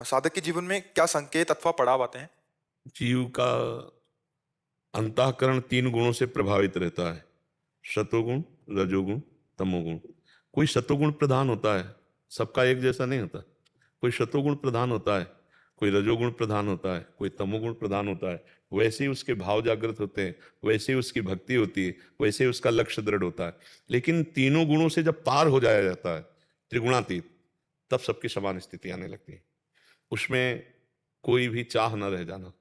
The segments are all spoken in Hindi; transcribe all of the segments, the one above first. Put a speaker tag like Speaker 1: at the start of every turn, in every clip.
Speaker 1: साधक के जीवन में क्या संकेत अथवा पड़ाव आते हैं?
Speaker 2: जीव का अंतःकरण 3 गुणों से प्रभावित रहता है। सतोगुण, रजोगुण, तमोगुण। कोई सतोगुण प्रधान होता है, सबका एक जैसा नहीं होता। कोई सतोगुण प्रधान होता है, कोई रजोगुण प्रधान होता है, कोई तमोगुण प्रधान होता है। वैसे ही उसके भाव जागृत होते हैं, वैसे ही उसकी भक्ति होती है, वैसे ही उसका लक्ष्य दृढ़ होता है। लेकिन तीनों गुणों से जब पार हो जाया जाता है, त्रिगुणातीत, तब सबकी समान स्थिति आने लगती है। उसमें कोई भी चाह न रह जाना,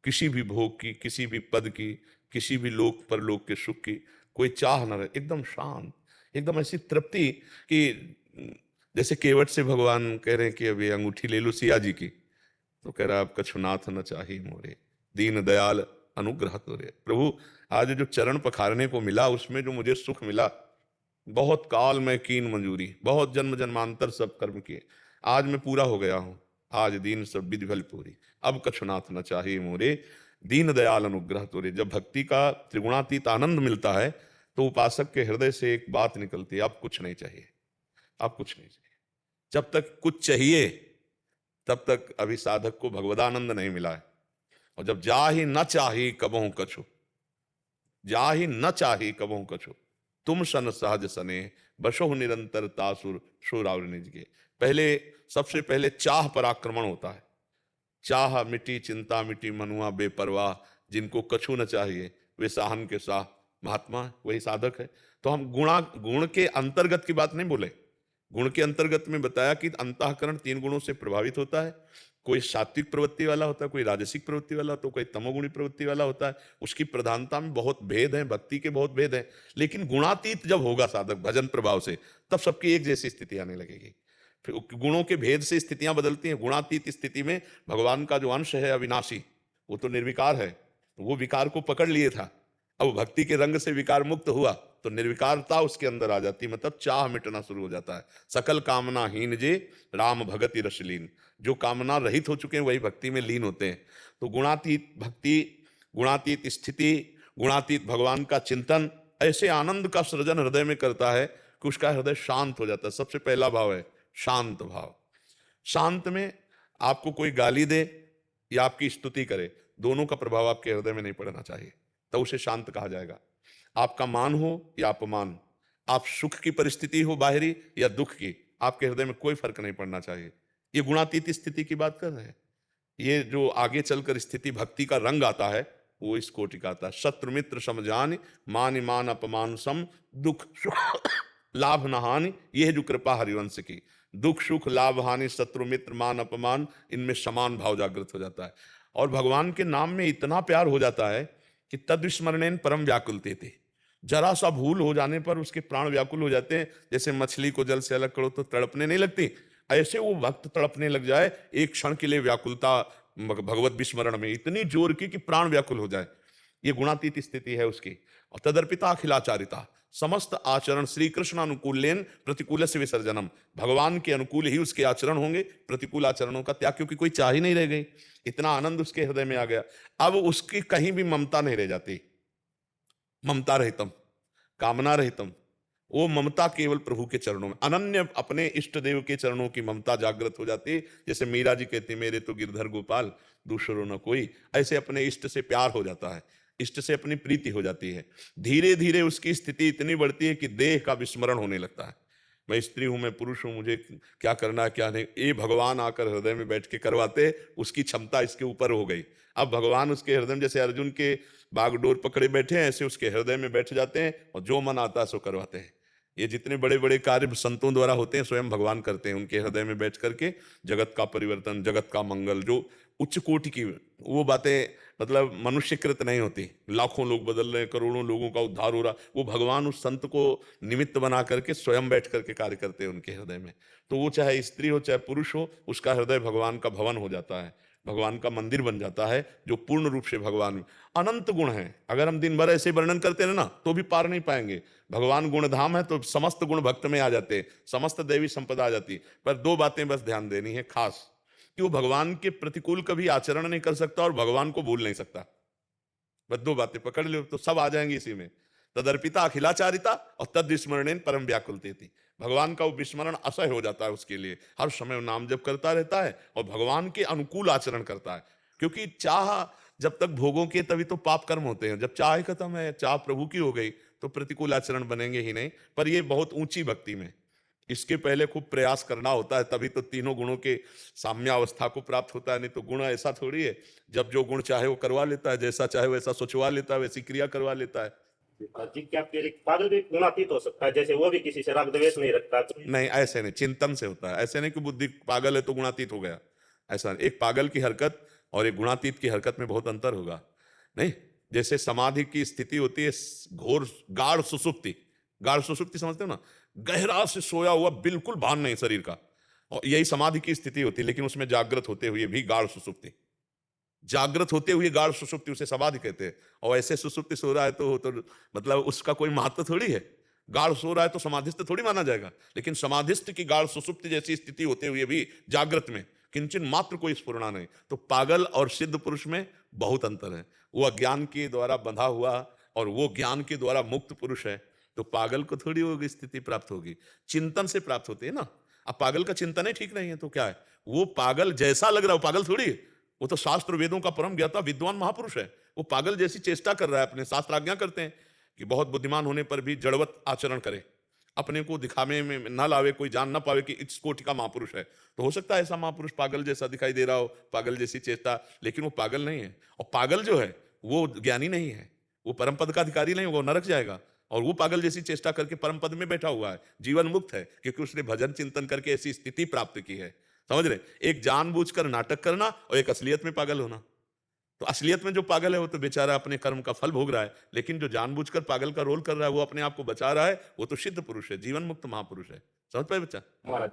Speaker 2: किसी भी भोग की, किसी भी पद की, किसी भी लोक परलोक के सुख की कोई चाह न रहे, एकदम शांत, एकदम ऐसी तृप्ति कि जैसे केवट से भगवान कह रहे हैं कि अभी अंगूठी ले लो सिया जी की, तो कह रहा है, आप कछुनाथ न चाही मोरे, दीन दयाल अनुग्रह तोरे। प्रभु, आज जो चरण पखारने को मिला, उसमें जो मुझे सुख मिला, बहुत काल में कीन मंजूरी, बहुत जन्म जन्मांतर सब कर्म किए, आज मैं पूरा हो गया हूं। आज दीन सब विधि फल पूरी, अब कछुनाथ न चाहिए मोरे, दीन दयाल अनुग्रह तोरे। जब भक्ति का त्रिगुणातीत आनंद मिलता है, तो उपासक के हृदय से एक बात निकलती है, अब कुछ नहीं चाहिए, अब कुछ नहीं चाहिए। जब तक कुछ चाहिए, तब तक अभी साधक को भगवदानंद नहीं मिला है। और जब जा ही न चाही कबहू कछु, जा ही न चाही कबहू कछु, तुम सन सहज सने, बसो निरंतर तासुर शोरावर निज के। पहले, सबसे पहले चाह पर आक्रमण होता है। चाह मिटी, चिंता मिटी, मनुआ बेपरवाह, जिनको कछु न चाहिए वे साहन के साह महात्मा, वही साधक है। तो हम गुण के अंतर्गत की बात नहीं बोले। गुण के अंतर्गत में बताया कि अंतःकरण 3 गुणों से प्रभावित होता है। कोई सात्विक प्रवृत्ति वाला होता है, कोई राजसिक प्रवृत्ति वाला, तो कोई तमोगुणी प्रवृत्ति वाला होता है। उसकी प्रधानता में बहुत भेद है, भक्ति के बहुत भेद है। लेकिन गुणातीत जब होगा साधक भजन प्रभाव से, तब सबकी एक जैसी स्थिति आने लगेगी। फिर गुणों के भेद से स्थितियां बदलती हैं। गुणातीत स्थिति में भगवान का जो अंश है अविनाशी, वो तो निर्विकार है, वो विकार को पकड़ लिए था। अब भक्ति के रंग से विकार मुक्त हुआ, तो निर्विकारता उसके अंदर आ जाती है, मतलब चाह मिटना शुरू हो जाता है। सकल कामना हीन जे राम भगति रसलीन, जो कामना रहित हो चुके हैं वही भक्ति में लीन होते हैं। तो गुणातीत भक्ति, गुणातीत स्थिति, गुणातीत भगवान का चिंतन ऐसे आनंद का सृजन हृदय में करता है कि उसका हृदय शांत हो जाता है। सबसे पहला भाव है शांत भाव। शांत में आपको कोई गाली दे या आपकी स्तुति करे, दोनों का प्रभाव आपके हृदय में नहीं पड़ना चाहिए, तो उसे शांत कहा जाएगा। आपका मान हो या अपमान, आप सुख की परिस्थिति हो बाहरी या दुख की, आपके हृदय में कोई फर्क नहीं पड़ना चाहिए। ये गुणातीत स्थिति की बात कर रहे हैं। ये जो आगे चलकर स्थिति भक्ति का रंग आता है, वो इस कोटि का आता है। शत्रु मित्र समझान, मान मान अपमान सम, दुख सुख लाभ न हानि, ये है जो कृपा हरिवंश की। दुख सुख लाभ हानि, शत्रु मित्र मान अपमान, इनमें समान भाव जागृत हो जाता है। और भगवान के नाम में इतना प्यार हो जाता है कि तद्विस्मरणेन परम व्याकुलते थे। जरा सा भूल हो जाने पर उसके प्राण व्याकुल हो जाते हैं। जैसे मछली को जल से अलग करो तो तड़पने नहीं लगती, ऐसे वो भक्त तड़पने लग जाए एक क्षण के लिए व्याकुलता भगवत विस्मरण में इतनी जोर की कि प्राण व्याकुल हो जाए। ये गुणातीत स्थिति है उसकी। और तदर्पिता अखिलाचारिता, समस्त आचरण श्री कृष्ण अनुकूलेन प्रतिकूल से विसर्जनम, भगवान के अनुकूल ही उसके आचरण होंगे, प्रतिकूल आचरणों का त्याग, क्योंकि कोई चाह ही नहीं रह गई। इतना आनंद उसके हृदय में आ गया, अब उसकी कहीं भी ममता नहीं रह जाती। ममता रहितम, कामना रहितम, वो ममता केवल प्रभु के चरणों में, अनन्य अपने इष्ट देव के चरणों की ममता जागृत हो जाती है। जैसे मीरा जी कहती, मेरे तो गिरधर गोपाल दूसरो न कोई, ऐसे अपने इष्ट से प्यार हो जाता है, इष्ट से अपनी प्रीति हो जाती है। धीरे धीरे उसकी स्थिति इतनी बढ़ती है कि देह का विस्मरण होने लगता है। मैं स्त्री हूं, मैं पुरुष हूं, मुझे क्या करना है क्या नहीं, ये भगवान आकर हृदय में बैठ के करवाते, उसकी क्षमता इसके ऊपर हो गई। अब भगवान उसके हृदय में, जैसे अर्जुन के बागडोर पकड़े बैठे हैं, ऐसे उसके हृदय में बैठ जाते हैं और जो मन आता है सो करवाते हैं। ये जितने बड़े बड़े कार्य संतों द्वारा होते हैं, स्वयं भगवान करते हैं उनके हृदय में बैठ करके। जगत का परिवर्तन, जगत का मंगल, जो उच्च कोटि की वो बातें, मतलब मनुष्यकृत नहीं होती। लाखों लोग बदल रहे हैं, करोड़ों लोगों का उद्धार हो रहा, वो भगवान उस संत को निमित्त बना करके स्वयं बैठ करके कार्य करते हैं उनके हृदय में। तो वो चाहे स्त्री हो चाहे पुरुष हो, उसका हृदय भगवान का भवन हो जाता है, भगवान का मंदिर बन जाता है, जो पूर्ण रूप से भगवान में अनंत गुण हैं। अगर हम दिन भर ऐसे वर्णन करते रहे ना, तो भी पार नहीं पाएंगे। भगवान गुणधाम है, तो समस्त गुण भक्त में आ जाते हैं, समस्त दैवी संपदा आ जाती है। पर 2 बातें बस ध्यान देनी है खास, कि वो भगवान के प्रतिकूल कभी आचरण नहीं कर सकता और भगवान को भूल नहीं सकता। बस 2 बातें पकड़ लो तो सब आ जाएंगे इसी में। तदर्पिता अखिलाचारिता और तद स्मरणेन परम व्याकुलते थी। भगवान का वो विस्मरण असह्य हो जाता है उसके लिए। हर समय वो नाम जप करता रहता है और भगवान के अनुकूल आचरण करता है। क्योंकि चाह जब तक भोगोगे तभी तो पाप कर्म होते हैं। जब चाह खत्म है, चाह प्रभु की हो गई, तो प्रतिकूल आचरण बनेंगे ही नहीं। पर ये बहुत ऊंची भक्ति में, इसके पहले खूब प्रयास करना होता है, तभी तो तीनों गुणों के साम्यावस्था को प्राप्त होता है। नहीं तो गुण ऐसा थोड़ी है, जब जो गुण चाहे वो करवा लेता है, जैसा चाहे वैसा सोचवा लेता है, वैसी क्रिया करवा लेता है।
Speaker 3: जी क्या पागल भी गुणातीत हो सकता है, जैसे वो भी किसी से राग द्वेष नहीं रखता?
Speaker 2: नहीं, ऐसे नहीं, चिंतन से होता है। ऐसे नहीं कि बुद्धि पागल है तो गुणातीत हो गया, ऐसा नहीं। एक पागल की हरकत और एक गुणातीत की हरकत में बहुत अंतर होगा। नहीं, जैसे समाधि की स्थिति होती है घोर गाढ़ सुसुप्ति। गाढ़ सुसुप्ति समझते हो ना, गहरा से सोया हुआ, बिल्कुल भान नहीं शरीर का, और यही समाधि की स्थिति होती है। लेकिन उसमें जागृत होते हुए भी गाढ़ सुसुप्ति, जागृत होते हुए गाढ़ सुसुप्ति, उसे समाधि कहते हैं। और ऐसे सुसुप्ति सो रहा है तो मतलब उसका कोई महत्व थोड़ी है। गाढ़ सो रहा है तो समाधिस्थ थोड़ी माना जाएगा। लेकिन समाधिस्थ की गाढ़ सुसुप्ति जैसी स्थिति होते हुए भी जागृत में किंचन मात्र कोई स्फुरना नहीं। तो पागल और सिद्ध पुरुष में बहुत अंतर है। वो अज्ञान के द्वारा बंधा हुआ और वो ज्ञान के द्वारा मुक्त पुरुष है। तो पागल को थोड़ी होगी स्थिति प्राप्त होगी, चिंतन से प्राप्त होती है ना। अब पागल का चिंतन ही ठीक नहीं है तो क्या है, वो पागल जैसा लग रहा है, वो पागल थोड़ी है। वो तो शास्त्र वेदों का परम ज्ञाता विद्वान महापुरुष है। वो पागल जैसी चेष्टा कर रहा है। अपने शास्त्र आज्ञा करते हैं कि बहुत बुद्धिमान होने पर भी जड़वत आचरण करे, अपने को दिखावे में न लावे, कोई जान न पावे कि इस कोटि का महापुरुष है। तो हो सकता है ऐसा महापुरुष पागल जैसा दिखाई दे रहा हो, पागल जैसी चेष्टा, लेकिन वो पागल नहीं है। और पागल जो है वो ज्ञानी नहीं है, वो परम पद का अधिकारी नहीं होगा, वो नरक जाएगा। और वो पागल जैसी चेष्टा करके परम पद में बैठा हुआ है, जीवन मुक्त है, क्योंकि उसने भजन चिंतन करके ऐसी स्थिति प्राप्त की है। समझ रहे, एक जानबूझकर नाटक करना और एक असलियत में पागल होना। तो असलियत में जो पागल है वो तो बेचारा अपने कर्म का फल भोग रहा है, लेकिन जो जानबूझकर पागल का रोल कर रहा है, वो अपने आप को बचा रहा है, वो तो सिद्ध पुरुष है, जीवन मुक्त महापुरुष है। समझ पाए बच्चा?
Speaker 3: महाराज